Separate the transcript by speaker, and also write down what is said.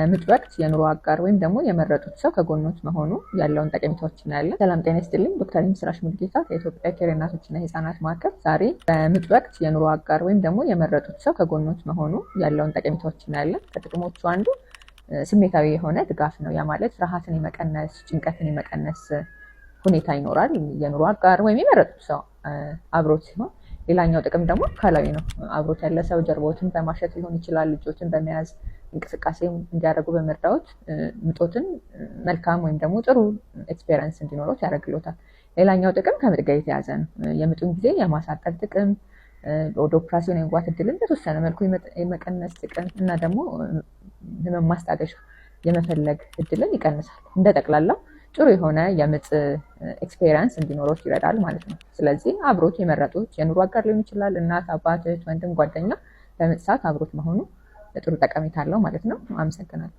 Speaker 1: በምጥ ወቅት የኑሮ አጋር ወይም ደግሞ የመረጡት ሰው ከጎኖት መሆኑ ያለውን ጠቀሜታዎች እናያለን። ሰላም ጤና ይስጥልኝ። ዶክተር ምስራች ሙልጌታ ከኢትዮጵያ ኬር እናቶችና ህፃናት ማዕከል። ዛሬ በምጥ ወቅት የኑሮ አጋር ወይም ደግሞ የመረጡት ሰው ከጎኖት መሆኑ ያለውን ጠቀሜታዎች እናያለን። ከጥቅሞቹ አንዱ ስሜታዊ የሆነ ድጋፍ ነው። ያ ማለት ፍርሃትን የመቀነስ ጭንቀትን የመቀነስ ሁኔታ ይኖራል የኑሮ አጋር ወይም የመረጡት ሰው አብሮት ሲሆን፣ ሌላኛው ጥቅም ደግሞ አካላዊ ነው። አብሮት ያለ ሰው ጀርባዎትን በማሸት ሊሆን ይችላል፣ ልጆችን በመያዝ እንቅስቃሴ እንዲያደርጉ በመርዳት ምጦትን መልካም ወይም ደግሞ ጥሩ ኤክስፔሪየንስ እንዲኖረው ያደርግሎታል። ሌላኛው ጥቅም ከምጥ ጋር የተያዘ ነው። የምጡን ጊዜ የማሳጠር ጥቅም፣ ወደ ኦፕራሲዮን የመግባት እድልን በተወሰነ መልኩ የመቀነስ ጥቅም እና ደግሞ ህመም ማስታገሻ የመፈለግ እድልን ይቀንሳል። እንደ ጠቅላላው ጥሩ የሆነ የምጥ ኤክስፔሪየንስ እንዲኖረው ይረዳል ማለት ነው። ስለዚህ አብሮት የመረጡት የኑሮ አጋር ሊሆን ይችላል፣ እናት፣ አባት፣ እህት፣ ወንድም፣ ጓደኛ በምጥ ሰዓት አብሮት መሆኑ ጥሩ ጠቀሜታ አለው ማለት ነው። አመሰግናለሁ።